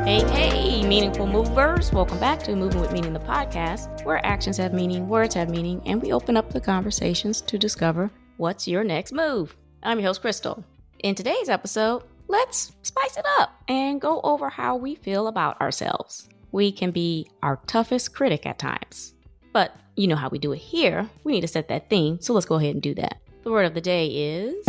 Hey, meaningful movers. Welcome back to Moving with Meaning, the podcast, where actions have meaning, words have meaning, and we open up the conversations to discover what's your next move. I'm your host, Krystal. In today's episode, let's spice it up and go over how we feel about ourselves. We can be our toughest critic at times, but you know how we do it here. We need to set that theme, so let's go ahead and do that. The word of the day is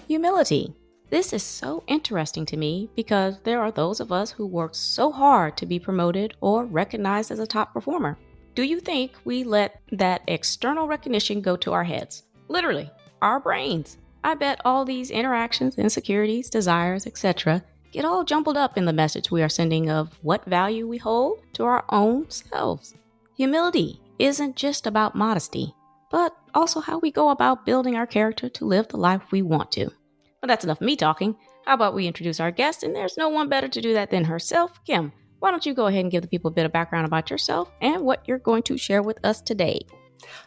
humility. This is so interesting to me because there are those of us who work so hard to be promoted or recognized as a top performer. Do you think we let that external recognition go to our heads? Literally, our brains. I bet all these interactions, insecurities, desires, etc. get all jumbled up in the message we are sending of what value we hold to our own selves. Humility isn't just about modesty, but also how we go about building our character to live the life we want to. But that's enough of me talking. How about we introduce our guest? And there's no one better to do that than herself. Kim, why don't you go ahead and give the people a bit of background about yourself and what you're going to share with us today?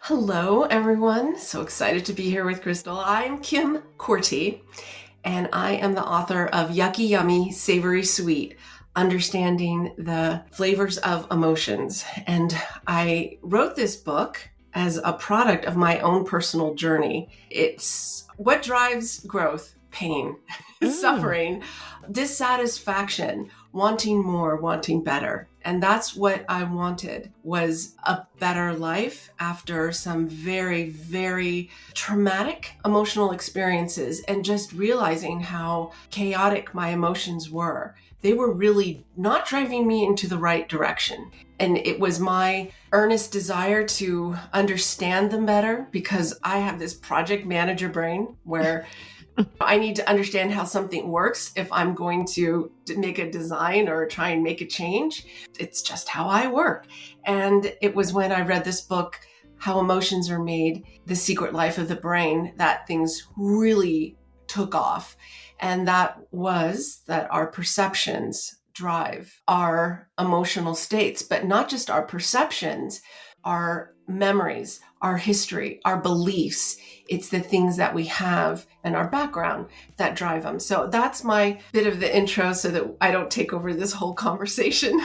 Hello, everyone. So excited to be here with Krystal. I'm Kim Korte, and I am the author of Yucky Yummy Savory Sweet, Understanding the Flavors of Emotions. And I wrote this book as a product of my own personal journey. It's what drives growth. Pain, suffering, dissatisfaction, wanting more, wanting better. And that's what I wanted, was a better life after some very, very traumatic emotional experiences and just realizing how chaotic my emotions were. They were really not driving me into the right direction. And it was my earnest desire to understand them better because I have this project manager brain where I need to understand how something works if I'm going to make a design or try and make a change. It's just how I work. And it was when I read this book, How Emotions Are Made, The Secret Life of the Brain, that things really took off. And that was that our perceptions drive our emotional states, but not just our perceptions, our memories, our history, our beliefs. It's the things that we have and our background that drive them. So that's my bit of the intro so that I don't take over this whole conversation.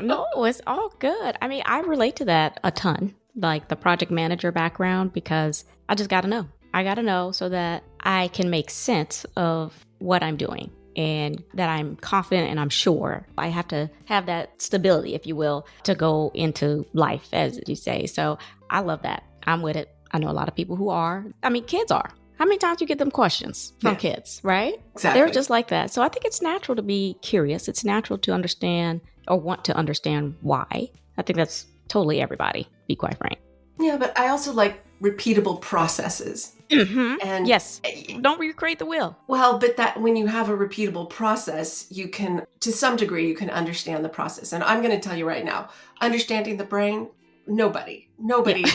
No, it's all good. I mean, I relate to that a ton, like the project manager background, because I just got to know. I got to know so that I can make sense of what I'm doing and that I'm confident and I'm sure. I have to have that stability, if you will, to go into life, as you say. So I love that. I'm with it. I know a lot of people who are. I mean, kids are. How many times you get them questions from kids, right? Exactly. They're just like that. So I think it's natural to be curious. It's natural to understand or want to understand why. I think that's totally everybody, be quite frank. Yeah, but I also like repeatable processes. Mm-hmm. And yes, don't recreate the wheel. Well, but that when you have a repeatable process, you can, to some degree, you can understand the process. And I'm going to tell you right now, understanding the brain, nobody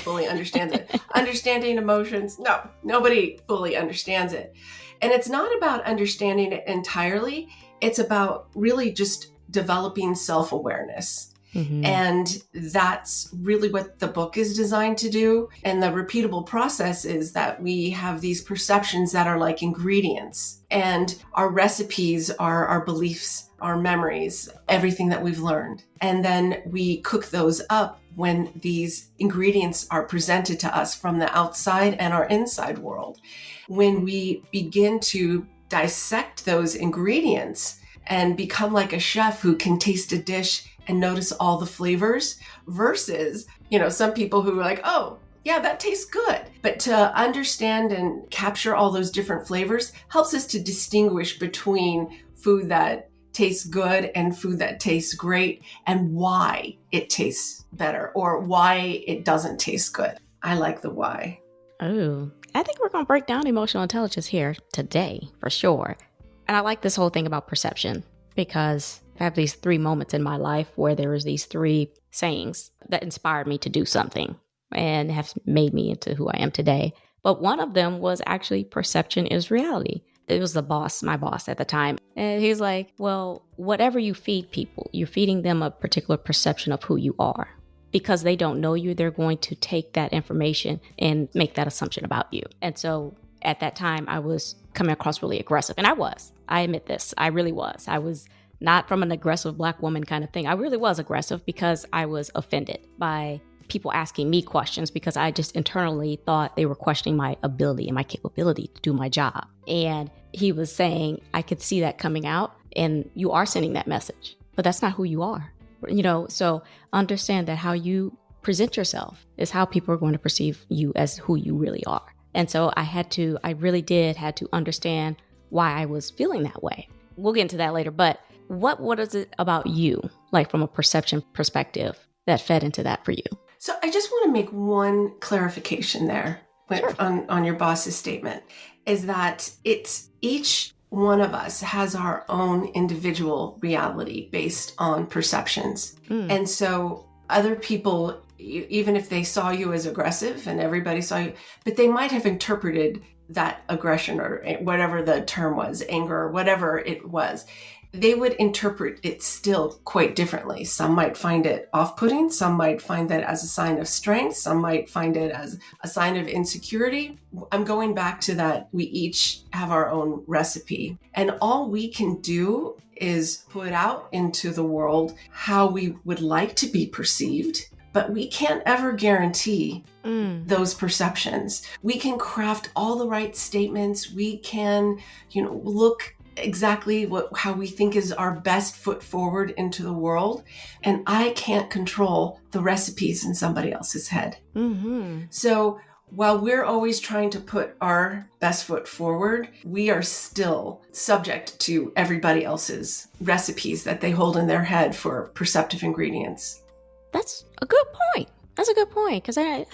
fully understands it. Understanding emotions, no, nobody fully understands it. And it's not about understanding it entirely. It's about really just developing self-awareness. Mm-hmm. And that's really what the book is designed to do. And the repeatable process is that we have these perceptions that are like ingredients, and our recipes are our beliefs, our memories, everything that we've learned. And then we cook those up when these ingredients are presented to us from the outside and our inside world. When we begin to dissect those ingredients and become like a chef who can taste a dish and notice all the flavors versus, some people who are like, oh, yeah, that tastes good. But to understand and capture all those different flavors helps us to distinguish between food that tastes good and food that tastes great and why it tastes better or why it doesn't taste good. I like the why. Oh, I think we're going to break down emotional intelligence here today for sure. And I like this whole thing about perception because I have these 3 moments in my life where there was these 3 sayings that inspired me to do something and have made me into who I am today. But one of them was actually perception is reality. It was my boss at the time. And he's like, well, whatever you feed people, you're feeding them a particular perception of who you are. Because they don't know you, they're going to take that information and make that assumption about you. And so at that time, I was coming across really aggressive. And I admit this, I really was. I was not from an aggressive Black woman kind of thing. I really was aggressive because I was offended by people asking me questions because I just internally thought they were questioning my ability and my capability to do my job. And he was saying, I could see that coming out and you are sending that message, but that's not who you are. So understand that how you present yourself is how people are going to perceive you as who you really are. And so I really did had to understand why I was feeling that way. We'll get into that later, but what is it about you, like from a perception perspective, that fed into that for you? So I just want to make one clarification there Sure. on your boss's statement, is that it's each one of us has our own individual reality based on perceptions. And so other people, even if they saw you as aggressive and everybody saw you, but they might have interpreted that aggression or whatever the term was, anger or whatever it was, they would interpret it still quite differently. Some might find it off-putting. Some might find that as a sign of strength. Some might find it as a sign of insecurity. I'm going back to that. We each have our own recipe. And all we can do is put out into the world how we would like to be perceived. But we can't ever guarantee those perceptions. We can craft all the right statements. We can, look exactly how we think is our best foot forward into the world. And I can't control the recipes in somebody else's head. Mm-hmm. So while we're always trying to put our best foot forward, we are still subject to everybody else's recipes that they hold in their head for perceptive ingredients. That's a good point. That's a good point. Because now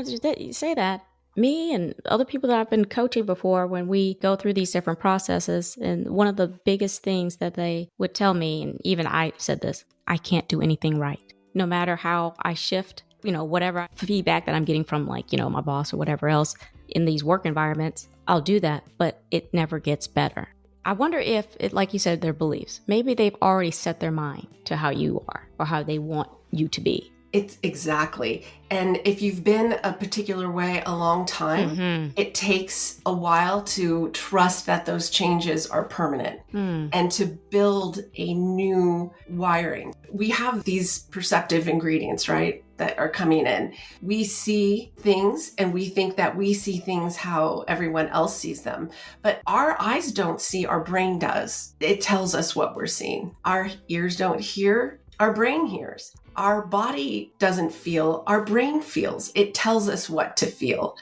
that you say that, me and other people that I've been coaching before, when we go through these different processes, and one of the biggest things that they would tell me, and even I said this, I can't do anything right. No matter how I shift, whatever feedback that I'm getting from my boss or whatever else in these work environments, I'll do that, but it never gets better. I wonder if it, like you said, their beliefs, maybe they've already set their mind to how you are or how they want you to be. It's exactly. And if you've been a particular way a long time, it takes a while to trust that those changes are permanent and to build a new wiring. We have these perceptive ingredients, right, that are coming in. We see things and we think that we see things how everyone else sees them. But our eyes don't see, our brain does. It tells us what we're seeing. Our ears don't hear, our brain hears. Our body doesn't feel, our brain feels. It tells us what to feel.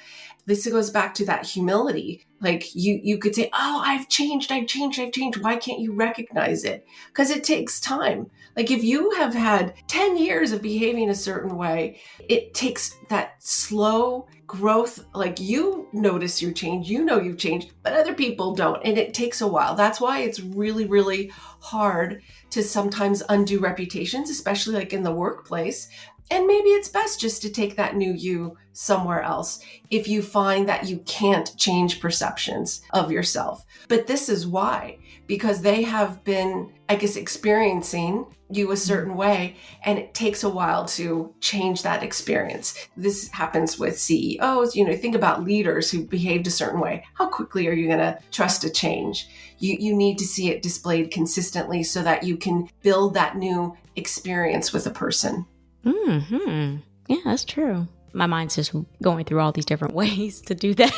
This goes back to that humility. Like you could say, oh, I've changed. Why can't you recognize it? Because it takes time. Like if you have had 10 years of behaving a certain way, it takes that slow growth. Like you notice your change, you've changed, but other people don't. And it takes a while. That's why it's really, really hard to sometimes undo reputations, especially like in the workplace. And maybe it's best just to take that new you somewhere else if you find that you can't change perceptions of yourself. But this is why, because they have been, experiencing you a certain way, and it takes a while to change that experience. This happens with CEOs. Think about leaders who behaved a certain way. How quickly are you going to trust a change? You need to see it displayed consistently so that you can build that new experience with a person. Mm-hmm. Yeah, that's true. My mind's just going through all these different ways to do that.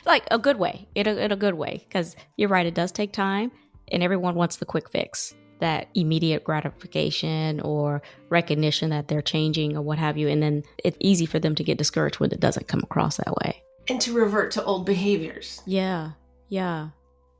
Like a good way, in a good way. Because you're right, it does take time and everyone wants the quick fix, that immediate gratification or recognition that they're changing or what have you. And then it's easy for them to get discouraged when it doesn't come across that way. And to revert to old behaviors. Yeah.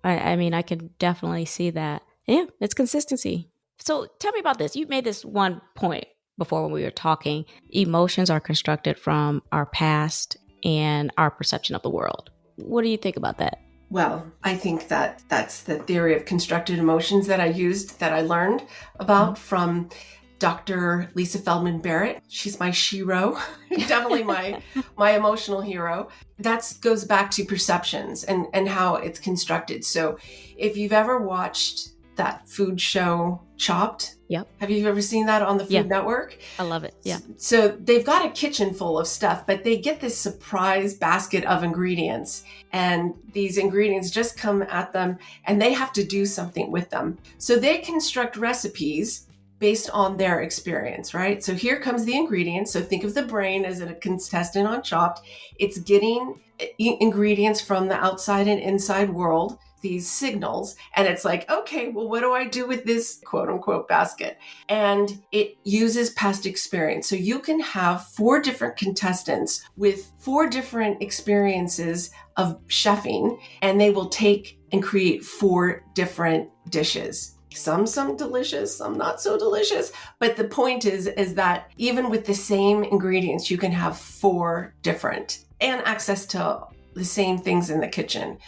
I can definitely see that. Yeah, it's consistency. So tell me about this. You made this one point before when we were talking. Emotions are constructed from our past and our perception of the world. What do you think about that? Well, I think that that's the theory of constructed emotions that I learned about from Dr. Lisa Feldman Barrett. She's my shero, definitely my emotional hero. That goes back to perceptions and how it's constructed. So if you've ever watched that food show Chopped. Yep. Have you ever seen that on the Food Network? I love it. Yeah. So they've got a kitchen full of stuff, but they get this surprise basket of ingredients. And these ingredients just come at them and they have to do something with them. So they construct recipes based on their experience, right? So here comes the ingredients. So think of the brain as a contestant on Chopped. It's getting ingredients from the outside and inside world, these signals, and it's like, okay, well, what do I do with this quote unquote basket? And it uses past experience. So you can have 4 different contestants with 4 different experiences of chefing, and they will take and create 4 different dishes. Some delicious, some not so delicious. But the point is that even with the same ingredients, you can have 4 different and access to the same things in the kitchen.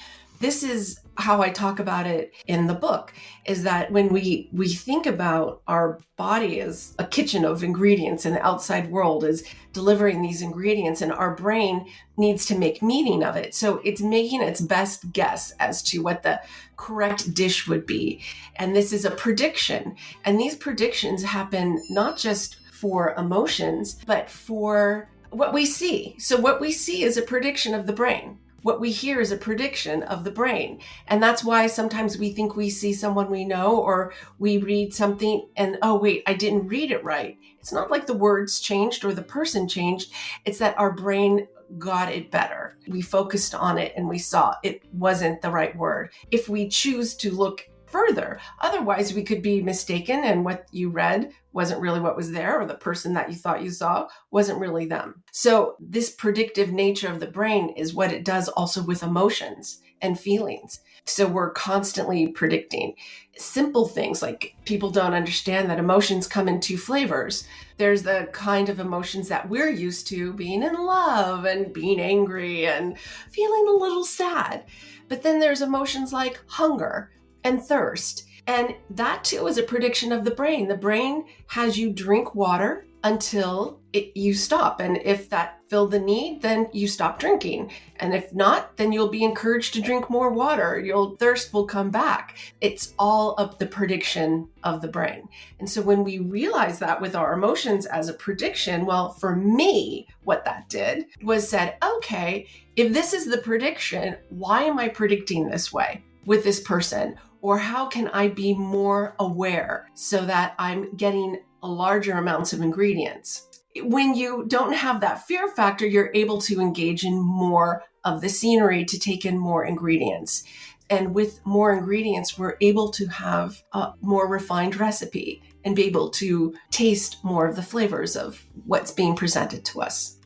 This is how I talk about it in the book, is that when we think about our body as a kitchen of ingredients and the outside world is delivering these ingredients, and our brain needs to make meaning of it. So it's making its best guess as to what the correct dish would be. And this is a prediction. And these predictions happen not just for emotions, but for what we see. So what we see is a prediction of the brain. What we hear is a prediction of the brain. And that's why sometimes we think we see someone we know, or we read something and, oh, wait, I didn't read it right. It's not like the words changed or the person changed. It's that our brain got it better. We focused on it and we saw it wasn't the right word. If we choose to look further, otherwise we could be mistaken and what you read wasn't really what was there, or the person that you thought you saw wasn't really them. So this predictive nature of the brain is what it does also with emotions and feelings. So we're constantly predicting simple things, like people don't understand that emotions come in 2 flavors. There's the kind of emotions that we're used to, being in love and being angry and feeling a little sad. But then there's emotions like hunger and thirst. And that too is a prediction of the brain. The brain has you drink water until you stop. And if that filled the need, then you stop drinking. And if not, then you'll be encouraged to drink more water. Your thirst will come back. It's all of the prediction of the brain. And so when we realize that with our emotions as a prediction, well, for me, what that did was said, okay, if this is the prediction, why am I predicting this way with this person? Or how can I be more aware so that I'm getting larger amounts of ingredients? When you don't have that fear factor, you're able to engage in more of the scenery to take in more ingredients. And with more ingredients, we're able to have a more refined recipe and be able to taste more of the flavors of what's being presented to us.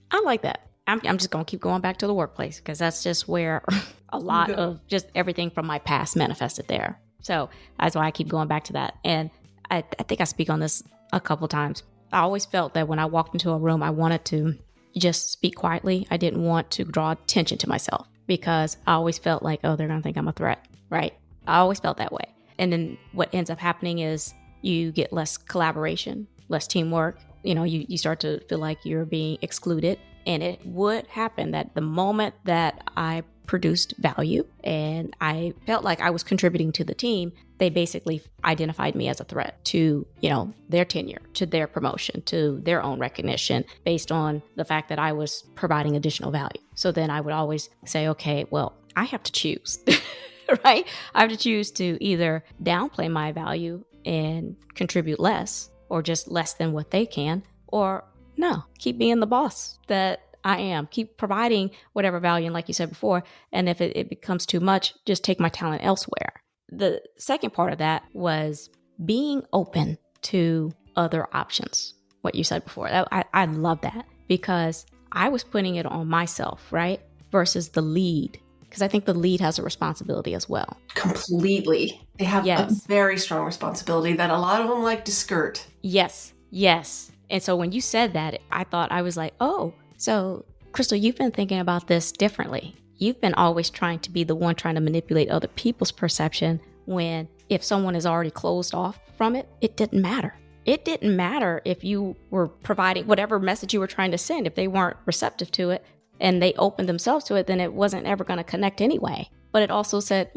I like that. I'm just going to keep going back to the workplace, because that's just where a lot of just everything from my past manifested there. So that's why I keep going back to that. And I think I speak on this a couple times. I always felt that when I walked into a room, I wanted to just speak quietly. I didn't want to draw attention to myself, because I always felt like, oh, they're going to think I'm a threat, right? I always felt that way. And then what ends up happening is you get less collaboration, less teamwork. You know, you start to feel like you're being excluded. And it would happen that the moment that I produced value and I felt like I was contributing to the team, they basically identified me as a threat to, their tenure, to their promotion, to their own recognition, based on the fact that I was providing additional value. So then I would always say, okay, well, I have to choose, right? I have to choose to either downplay my value and contribute less, or just less than what they can, or no, keep being the boss that I am. Keep providing whatever value. And like you said before, and if it becomes too much, just take my talent elsewhere. The second part of that was being open to other options. What you said before. I love that, because I was putting it on myself, right? Versus the lead. Because I think the lead has a responsibility as well. Completely. They have a very strong responsibility that a lot of them like to skirt. Yes. And so when you said that, I was like, oh, so Krystal, you've been thinking about this differently. You've been always trying to be the one trying to manipulate other people's perception, when if someone is already closed off from it, it didn't matter. It didn't matter if you were providing whatever message you were trying to send. If they weren't receptive to it and they opened themselves to it, then it wasn't ever going to connect anyway. But it also said,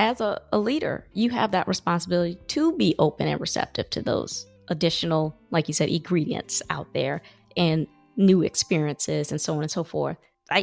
as a leader, you have that responsibility to be open and receptive to those additional, like you said, ingredients out there and new experiences and so on and so forth.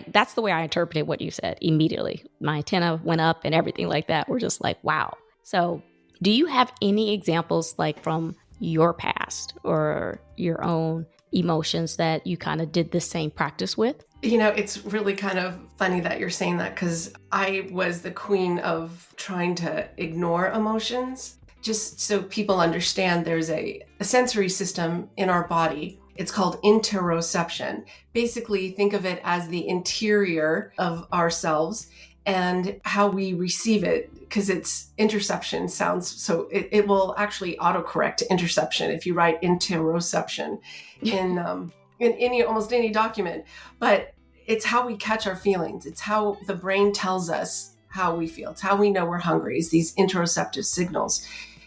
That's the way I interpreted what you said immediately. My antenna went up and everything like that. We're just like, wow. So do you have any examples like from your past or your own emotions that you kind of did the same practice with? It's really kind of funny that you're saying that, because I was the queen of trying to ignore emotions. Just so people understand, there's a sensory system in our body. It's called interoception. Basically, think of it as the interior of ourselves and how we receive it, because it's interception sounds so it will actually autocorrect to interception if you write interoception in almost any document. But it's how we catch our feelings. It's how the brain tells us how we feel. It's how we know we're hungry, is these interoceptive signals.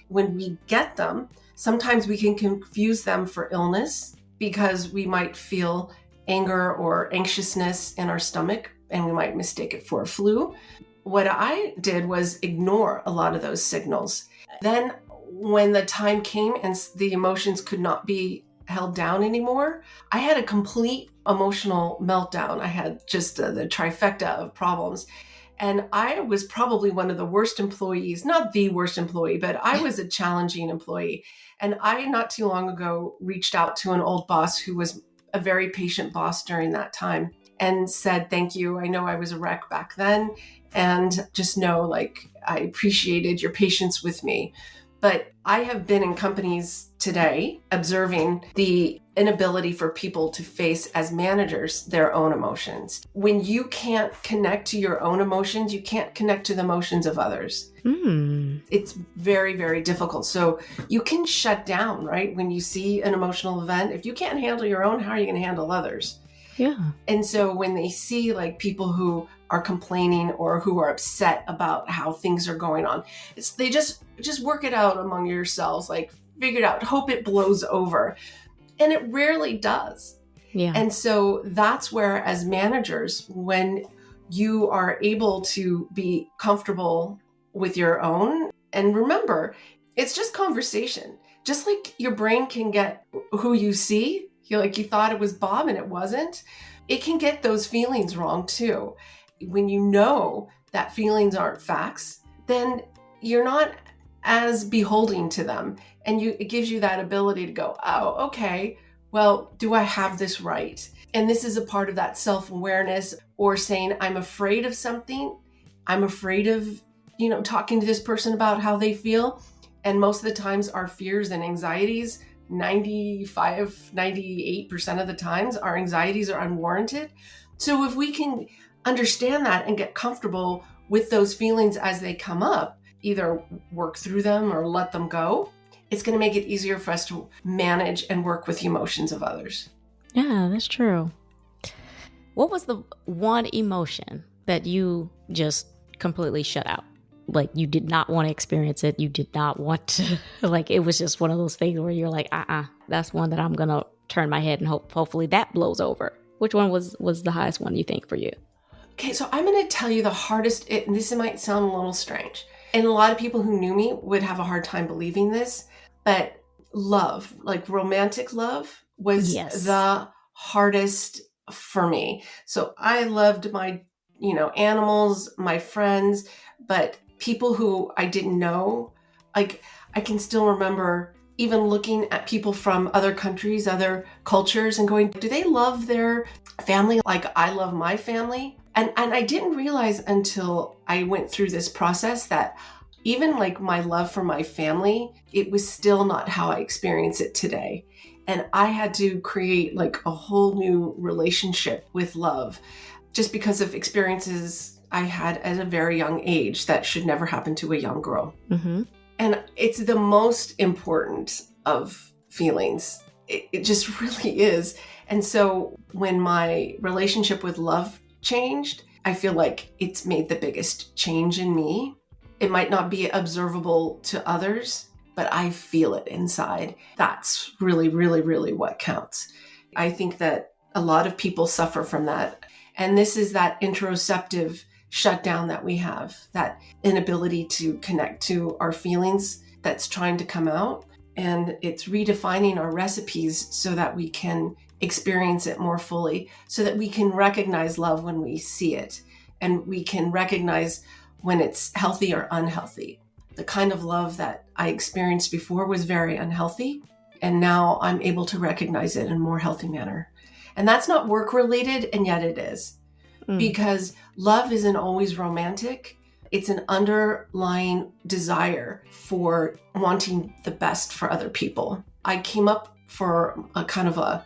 When we get them, sometimes we can confuse them for illness, because we might feel anger or anxiousness in our stomach and we might mistake it for a flu. What I did was ignore a lot of those signals. Then when the time came and the emotions could not be held down anymore, I had a complete emotional meltdown. I had just the trifecta of problems. And I was probably one of the worst employees, not the worst employee, but I was a challenging employee. And I, not too long ago, reached out to an old boss who was a very patient boss during that time and said, thank you. I know I was a wreck back then. And just know, like, I appreciated your patience with me. But I have been in companies today observing the inability for people to face, as managers, their own emotions. When you can't connect to your own emotions, you can't connect to the emotions of others. It's very, very difficult. So you can shut down, right? When you see an emotional event, if you can't handle your own, how are you going to handle others? Yeah. And so when they see like people who are complaining or who are upset about how things are going on, they just work it out among yourselves, like figure it out, hope it blows over. And it rarely does. Yeah. And so that's where, as managers, when you are able to be comfortable with your own, and remember, it's just conversation. Just like your brain can get who you see, you thought it was Bob and it wasn't, it can get those feelings wrong too. When you know that feelings aren't facts, then you're not as beholden to them. And it gives you that ability to go, oh, okay, well, do I have this right? And this is a part of that self-awareness, or saying, I'm afraid of something. I'm afraid of, talking to this person about how they feel. And most of the times our fears and anxieties, 98% of the times, our anxieties are unwarranted. So if we can understand that and get comfortable with those feelings as they come up, either work through them or let them go, it's going to make it easier for us to manage and work with the emotions of others. Yeah, that's true. What was the one emotion that you just completely shut out? Like, you did not want to experience it. You did not want to, like, it was just one of those things where you're like, that's one that I'm going to turn my head and hopefully that blows over. Which one was the highest one, you think, for you? Okay, so I'm going to tell you the hardest, and this might sound a little strange, and a lot of people who knew me would have a hard time believing this, but love, like romantic love, was the hardest for me. So I loved my, animals, my friends, but people who I didn't know, like I can still remember even looking at people from other countries, other cultures, and going, do they love their family like I love my family? And I didn't realize until I went through this process that even like my love for my family, it was still not how I experience it today. And I had to create like a whole new relationship with love just because of experiences I had at a very young age that should never happen to a young girl. Mm-hmm. And it's the most important of feelings. It just really is. And so when my relationship with love changed, I feel like it's made the biggest change in me. It might not be observable to others, but I feel it inside. That's really, really, really what counts. I think that a lot of people suffer from that. And this is that interoceptive shutdown that we have, that inability to connect to our feelings that's trying to come out. And it's redefining our recipes so that we can experience it more fully, so that we can recognize love when we see it, and we can recognize when it's healthy or unhealthy. The kind of love that I experienced before was very unhealthy, and now I'm able to recognize it in a more healthy manner. And that's not work related, and yet it is. Because love isn't always romantic. It's an underlying desire for wanting the best for other people. I came up for a kind of a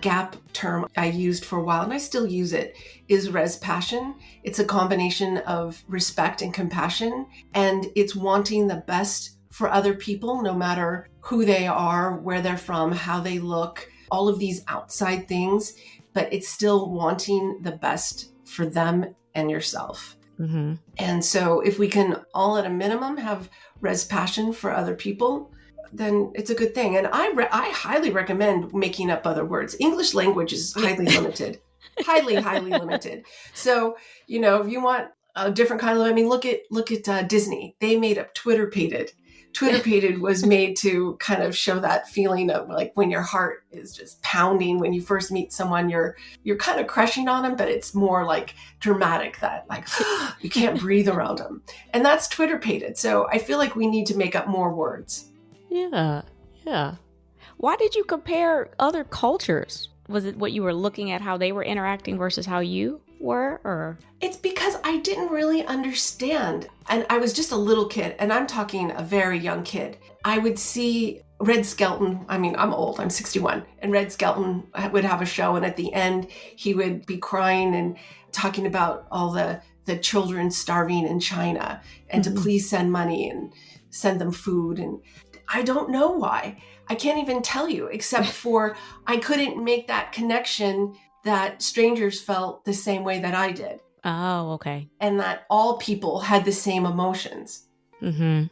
gap term I used for a while, and I still use it, is res passion. It's a combination of respect and compassion, and it's wanting the best for other people, no matter who they are, where they're from, how they look, all of these outside things, but it's still wanting the best for them and yourself. Mm-hmm. And so if we can all at a minimum have res passion for other people, then it's a good thing. And I highly recommend making up other words. English language is highly limited, highly limited. So, if you want a different kind of, look at Disney. They made up Twitter-pated. Twitter-pated was made to kind of show that feeling of like when your heart is just pounding when you first meet someone, you're kind of crushing on them, but it's more like dramatic, that like you can't breathe around them. And that's Twitter-pated. So I feel like we need to make up more words. Yeah. Why did you compare other cultures? Was it what you were looking at, how they were interacting versus how you were, or? It's because I didn't really understand. And I was just a little kid, and I'm talking a very young kid. I would see Red Skelton. I'm old, I'm 61. And Red Skelton would have a show, and at the end, he would be crying and talking about all the children starving in China, and to please send money and send them food. And I don't know why. I can't even tell you, except for I couldn't make that connection that strangers felt the same way that I did. Oh, okay. And that all people had the same emotions. Who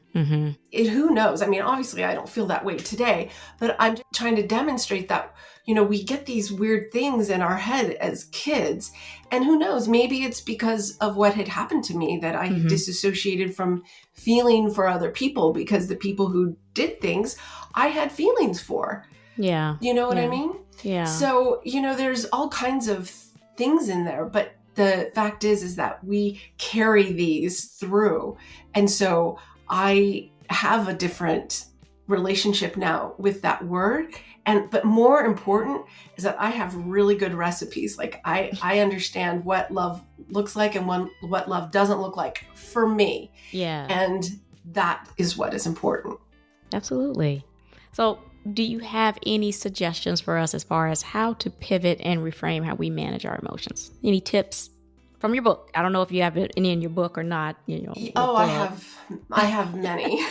knows? Obviously I don't feel that way today, but I'm just trying to demonstrate that, we get these weird things in our head as kids. And who knows, maybe it's because of what had happened to me that I disassociated from feeling for other people, because the people who did things I had feelings for. Yeah. You know what I mean? Yeah. So, there's all kinds of things in there, but the fact is that we carry these through. And so I have a different relationship now with that word. But more important is that I have really good recipes. Like I understand what love looks like and what love doesn't look like for me. Yeah. And that is what is important. Absolutely. So do you have any suggestions for us as far as how to pivot and reframe how we manage our emotions? Any tips from your book? I don't know if you have any in your book or not. I have many.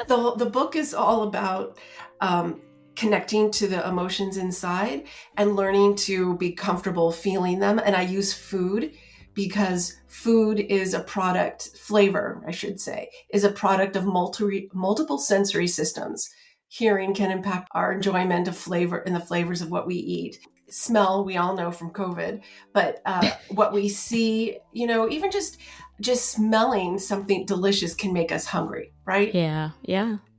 The book is all about connecting to the emotions inside and learning to be comfortable feeling them. And I use food because food is a product, flavor, I should say, is a product of multiple sensory systems. Hearing can impact our enjoyment of flavor and the flavors of what we eat. Smell, we all know from COVID, but what we see, even just smelling something delicious can make us hungry, right? Yeah.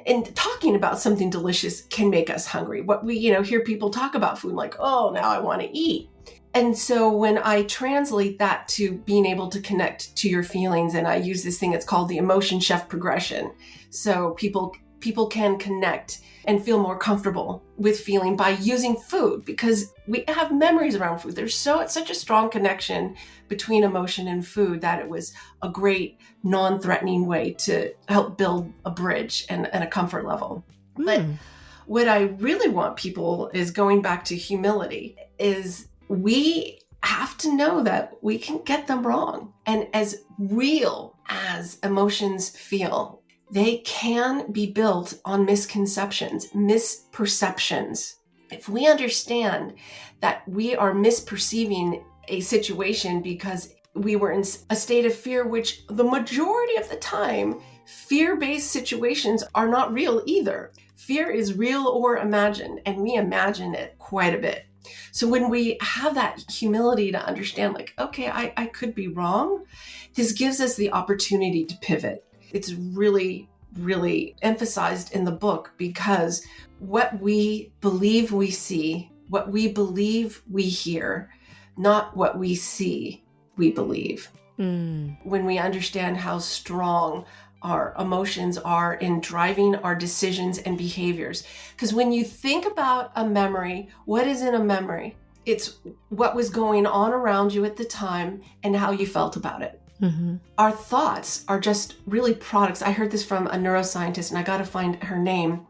And talking about something delicious can make us hungry. What we, hear people talk about food like, oh, now I want to eat. And so when I translate that to being able to connect to your feelings, and I use this thing, it's called the emotion chef progression. So people can connect and feel more comfortable with feeling by using food, because we have memories around food. There's such a strong connection between emotion and food that it was a great non-threatening way to help build a bridge and a comfort level. But what I really want people is going back to humility, is we have to know that we can get them wrong. And as real as emotions feel, they can be built on misconceptions, misperceptions. If we understand that we are misperceiving a situation because we were in a state of fear, which the majority of the time, fear-based situations are not real either. Fear is real or imagined, and we imagine it quite a bit. So when we have that humility to understand, like, okay, I could be wrong, this gives us the opportunity to pivot. It's really, really emphasized in the book because what we believe we see, what we believe we hear, not what we see, we believe. When we understand how strong our emotions are in driving our decisions and behaviors. Because when you think about a memory, what is in a memory? It's what was going on around you at the time and how you felt about it. Mm-hmm. Our thoughts are just really products. I heard this from a neuroscientist, and I got to find her name,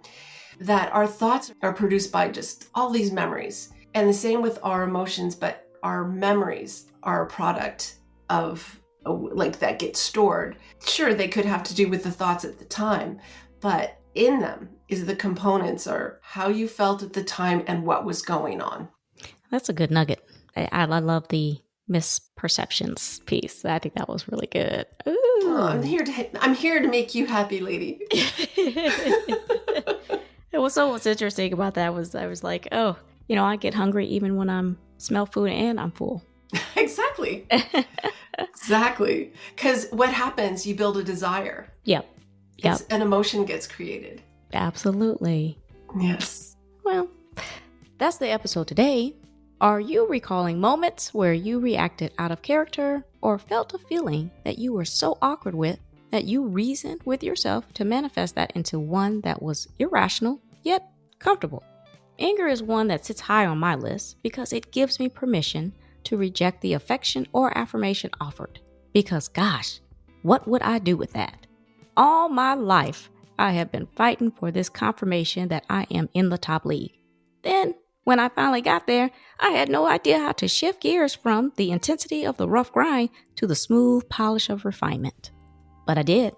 that our thoughts are produced by just all these memories. And the same with our emotions, but our memories are a product of like that gets stored. Sure, they could have to do with the thoughts at the time, but in them is the components or how you felt at the time and what was going on. That's a good nugget. I love the misperceptions piece. I think that was really good. Ooh. Oh, I'm here to make you happy, lady. What's interesting about that was I was like, oh, I get hungry even when I'm smell food and I'm full. Exactly. Exactly. Because what happens, you build a desire. Yep. An emotion gets created. Absolutely. Yes. Well, that's the episode today. Are you recalling moments where you reacted out of character or felt a feeling that you were so awkward with that you reasoned with yourself to manifest that into one that was irrational yet comfortable? Anger is one that sits high on my list because it gives me permission to reject the affection or affirmation offered. Because gosh, what would I do with that? All my life, I have been fighting for this confirmation that I am in the top league. Then, when I finally got there, I had no idea how to shift gears from the intensity of the rough grind to the smooth polish of refinement. But I did.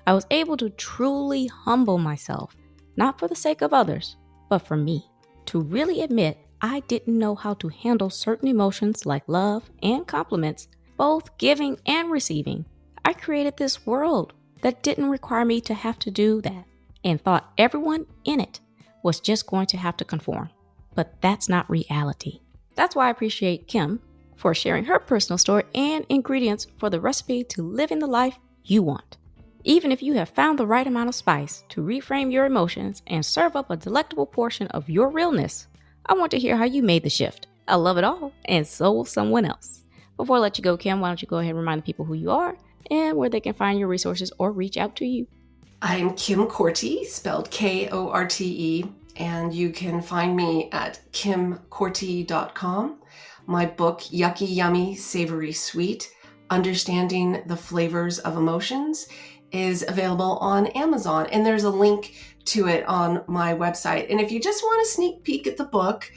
I was able to truly humble myself, not for the sake of others, but for me, to really admit I didn't know how to handle certain emotions like love and compliments, both giving and receiving. I created this world that didn't require me to have to do that and thought everyone in it was just going to have to conform. But that's not reality. That's why I appreciate Kim for sharing her personal story and ingredients for the recipe to living the life you want. Even if you have found the right amount of spice to reframe your emotions and serve up a delectable portion of your realness, I want to hear how you made the shift. I love it all, and so will someone else. Before I let you go, Kim, why don't you go ahead and remind the people who you are and where they can find your resources or reach out to you. I'm Kim Korte, spelled Korte, and you can find me at kimkorte.com. My book, Yucky Yummy Savory Sweet, Understanding the Flavors of Emotions, is available on Amazon, and there's a link to it on my website. And if you just want a sneak peek at the book,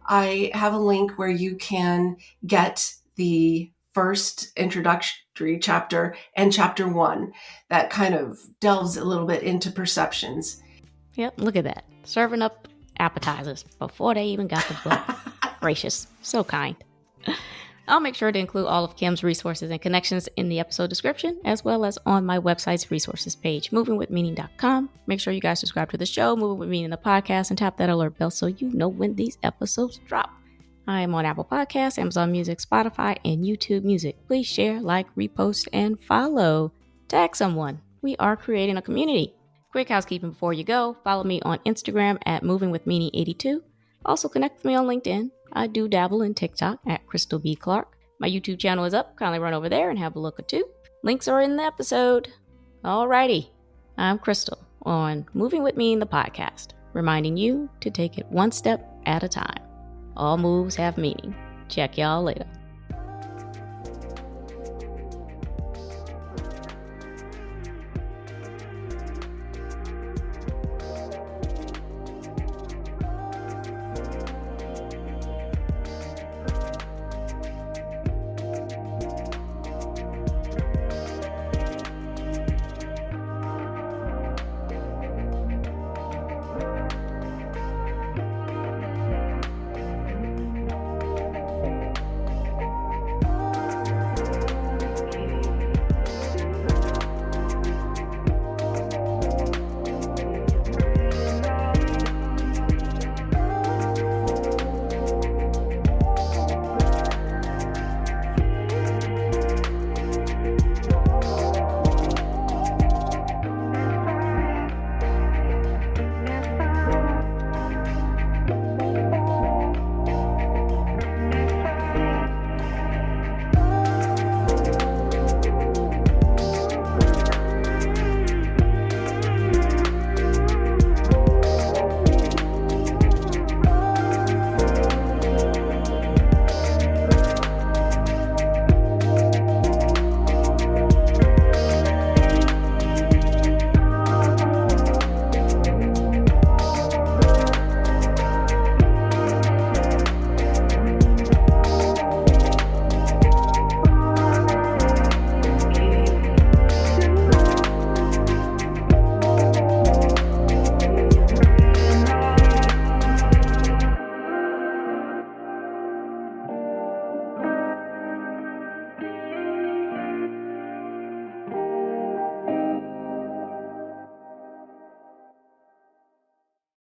I have a link where you can get the first introductory chapter and chapter 1 that kind of delves a little bit into perceptions. Yep, look at that. Serving up appetizers before they even got the book. Gracious, so kind. I'll make sure to include all of Kim's resources and connections in the episode description, as well as on my website's resources page, movingwithmeaning.com. Make sure you guys subscribe to the show, Moving With Meaning, the podcast, and tap that alert bell so you know when these episodes drop. I am on Apple Podcasts, Amazon Music, Spotify, and YouTube Music. Please share, like, repost, and follow. Tag someone. We are creating a community. Quick housekeeping before you go. Follow me on Instagram at movingwithmeaning82. Also connect with me on LinkedIn. I do dabble in TikTok at Krystal B. Clark. My YouTube channel is up. Kindly run over there and have a look at too. Links are in the episode. Alrighty. I'm Krystal on Moving With Me, the podcast, reminding you to take it one step at a time. All moves have meaning. Check y'all later.